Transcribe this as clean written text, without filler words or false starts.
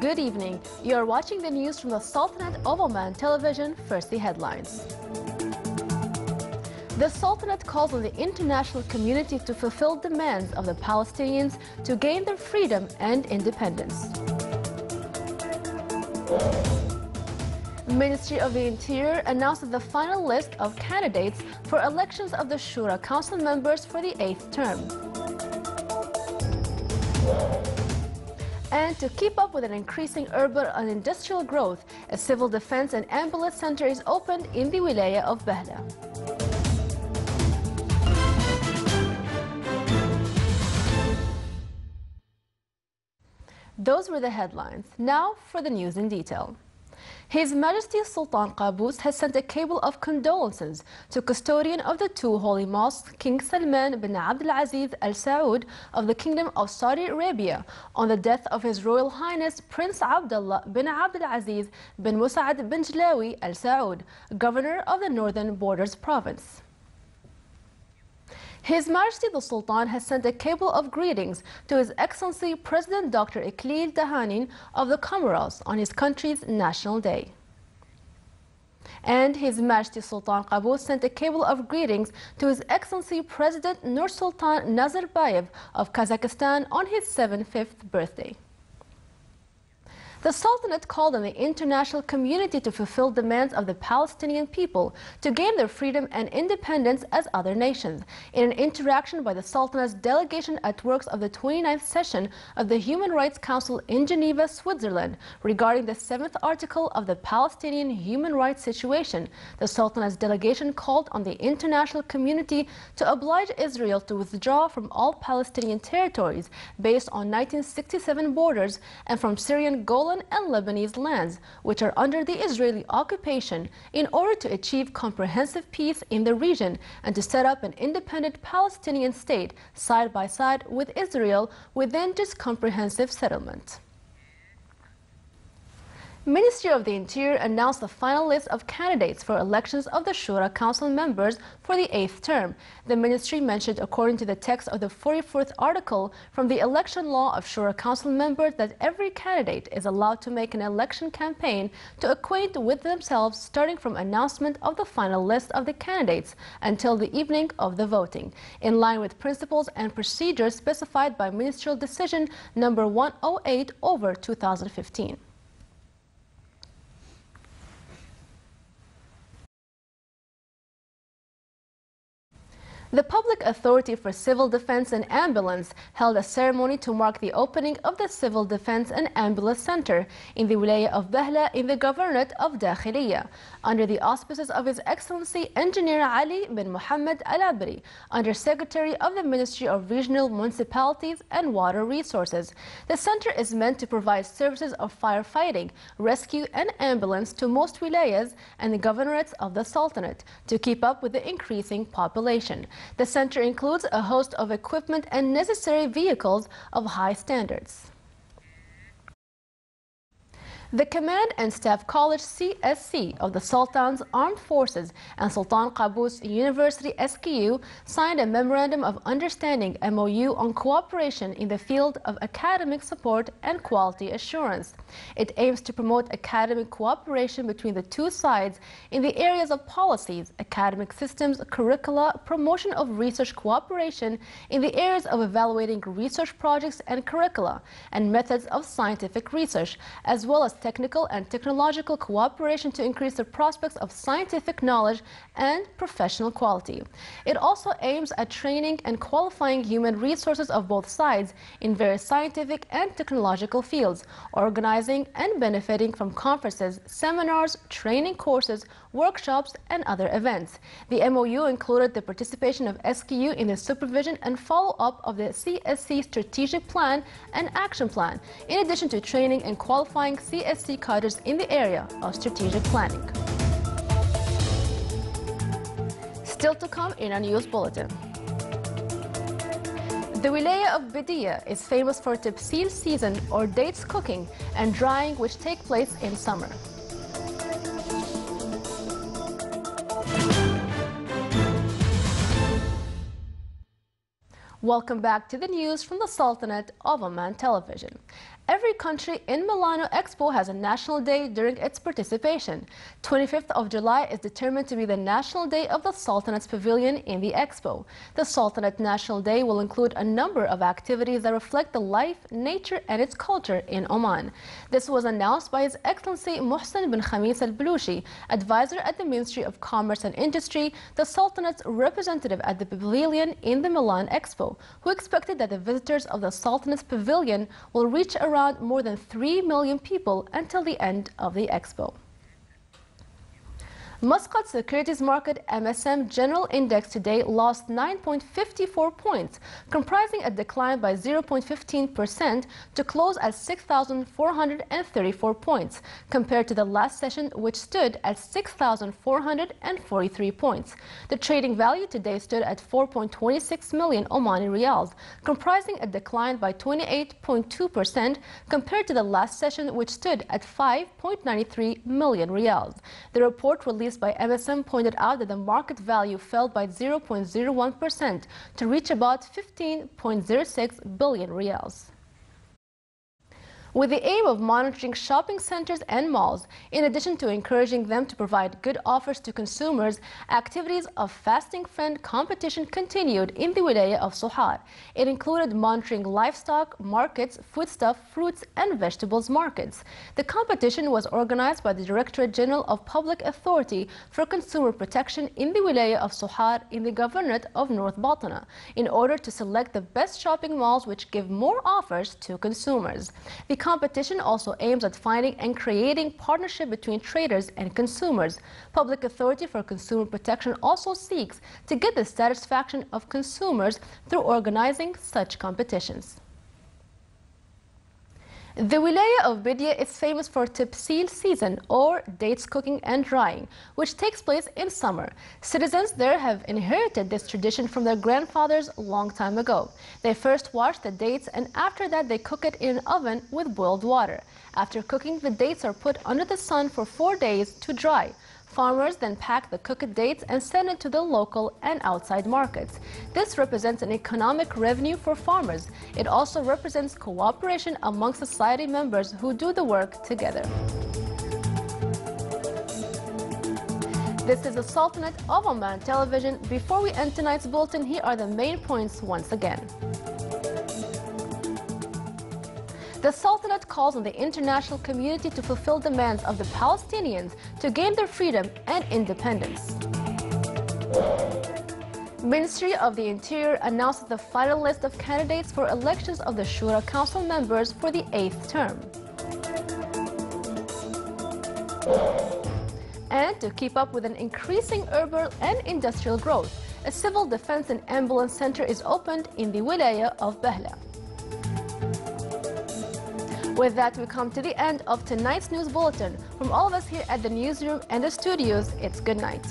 Good evening. You are watching the news from the Sultanate of Oman television. First, the headlines. The Sultanate calls on the international community to fulfill demands of the Palestinians to gain their freedom and independence. Ministry of the Interior announced the final list of candidates for elections of the Shura Council members for the 8th term. And to keep up with an increasing urban and industrial growth, a civil defense and ambulance center is opened in the wilaya of Bahla. Those were the headlines. Now for the news in detail. His Majesty Sultan Qaboos has sent a cable of condolences to custodian of the two holy mosques, King Salman bin Abdulaziz Al Saud of the Kingdom of Saudi Arabia, on the death of His Royal Highness Prince Abdullah bin Abdulaziz bin Musa'ad bin Jalawi Al Saud, Governor of the Northern Borders Province. His Majesty the Sultan has sent a cable of greetings to His Excellency President Dr. Iqlil Dahanin of the Comoros on his country's National Day. And His Majesty Sultan Qaboos sent a cable of greetings to His Excellency President Nursultan Nazarbayev of Kazakhstan on his 75th birthday. The Sultanate called on the international community to fulfill demands of the Palestinian people to gain their freedom and independence as other nations in an interaction by the Sultanate's delegation at works of the 29th session of the Human Rights Council in Geneva, Switzerland, regarding the 7th article of the Palestinian human rights situation. The Sultanate's delegation called on the international community to oblige Israel to withdraw from all Palestinian territories based on 1967 borders and from Syrian Golan and Lebanese lands, which are under the Israeli occupation, in order to achieve comprehensive peace in the region and to set up an independent Palestinian state side by side with Israel within this comprehensive settlement. Ministry of the Interior announced the final list of candidates for elections of the Shura Council members for the 8th term. The ministry mentioned, according to the text of the 44th article from the election law of Shura Council members, that every candidate is allowed to make an election campaign to acquaint with themselves starting from announcement of the final list of the candidates until the evening of the voting, in line with principles and procedures specified by Ministerial Decision number 108/2015. The Public Authority for Civil Defense and Ambulance held a ceremony to mark the opening of the Civil Defense and Ambulance Center in the Wilaya of Bahla in the Governorate of Dakhiliya, under the auspices of His Excellency Engineer Ali bin Muhammad Al-Abri, Under Secretary of the Ministry of Regional Municipalities and Water Resources. The center is meant to provide services of firefighting, rescue and ambulance to most wilayas and the governorates of the Sultanate to keep up with the increasing population. The center includes a host of equipment and necessary vehicles of high standards. The Command and Staff College CSC of the Sultan's Armed Forces and Sultan Qaboos University SKU signed a Memorandum of Understanding MOU on cooperation in the field of academic support and quality assurance. It aims to promote academic cooperation between the two sides in the areas of policies, academic systems, curricula, promotion of research cooperation in the areas of evaluating research projects and curricula, and methods of scientific research, as well as technical and technological cooperation to increase the prospects of scientific knowledge and professional quality. It also aims at training and qualifying human resources of both sides in various scientific and technological fields, organizing and benefiting from conferences, seminars, training courses, workshops, and other events. The MOU included the participation of SKU in the supervision and follow-up of the CSC Strategic Plan and Action Plan, in addition to training and qualifying CSC cadres in the area of strategic planning. Still to come in our news bulletin. The Wilaya of Bidiya is famous for Tibsil season, or dates cooking and drying, which take place in summer. Welcome back to the news from the Sultanate of Oman television. Every country in Milano Expo has a national day during its participation. 25th of July is determined to be the National Day of the Sultanate's Pavilion in the Expo. The Sultanate National Day will include a number of activities that reflect the life, nature, and its culture in Oman. This was announced by His Excellency Mohsen bin Khamis al-Balushi, advisor at the Ministry of Commerce and Industry, the Sultanate's representative at the pavilion in the Milan Expo, who expected that the visitors of the Sultanate's Pavilion will reach around more than 3 million people until the end of the Expo. Muscat Securities Market MSM General Index today lost 9.54 points, comprising a decline by 0.15% to close at 6,434 points, compared to the last session, which stood at 6,443 points. The trading value today stood at 4.26 million Omani Riyals, comprising a decline by 28.2% compared to the last session, which stood at 5.93 million Riyals. The report released by MSM pointed out that the market value fell by 0.01% to reach about 15.06 billion Riyals. With the aim of monitoring shopping centers and malls, in addition to encouraging them to provide good offers to consumers, activities of fasting friend competition continued in the wilaya of Sohar. It included monitoring livestock markets, foodstuff, fruits, and vegetables markets. The competition was organized by the Directorate General of Public Authority for Consumer Protection in the wilaya of Sohar in the Governorate of North Baltana, in order to select the best shopping malls which give more offers to consumers. The competition also aims at finding and creating partnership between traders and consumers. Public Authority for Consumer Protection also seeks to get the satisfaction of consumers through organizing such competitions. The wilaya of Bidya is famous for Tipsil season, or dates cooking and drying, which takes place in summer. Citizens there have inherited this tradition from their grandfathers a long time ago. They first wash the dates, and after that they cook it in an oven with boiled water. After cooking, the dates are put under the sun for 4 days to dry. Farmers then pack the cooked dates and send it to the local and outside markets. This represents an economic revenue for farmers. It also represents cooperation among society members who do the work together. This is the Sultanate of Oman Television. Before we end tonight's bulletin, here are the main points once again. The Sultanate calls on the international community to fulfill demands of the Palestinians to gain their freedom and independence. Ministry of the Interior announced the final list of candidates for elections of the Shura Council members for the 8th term. And to keep up with an increasing urban and industrial growth, a civil defense and ambulance center is opened in the wilaya of Bahla. With that, we come to the end of tonight's news bulletin. From all of us here at the newsroom and the studios, it's good night.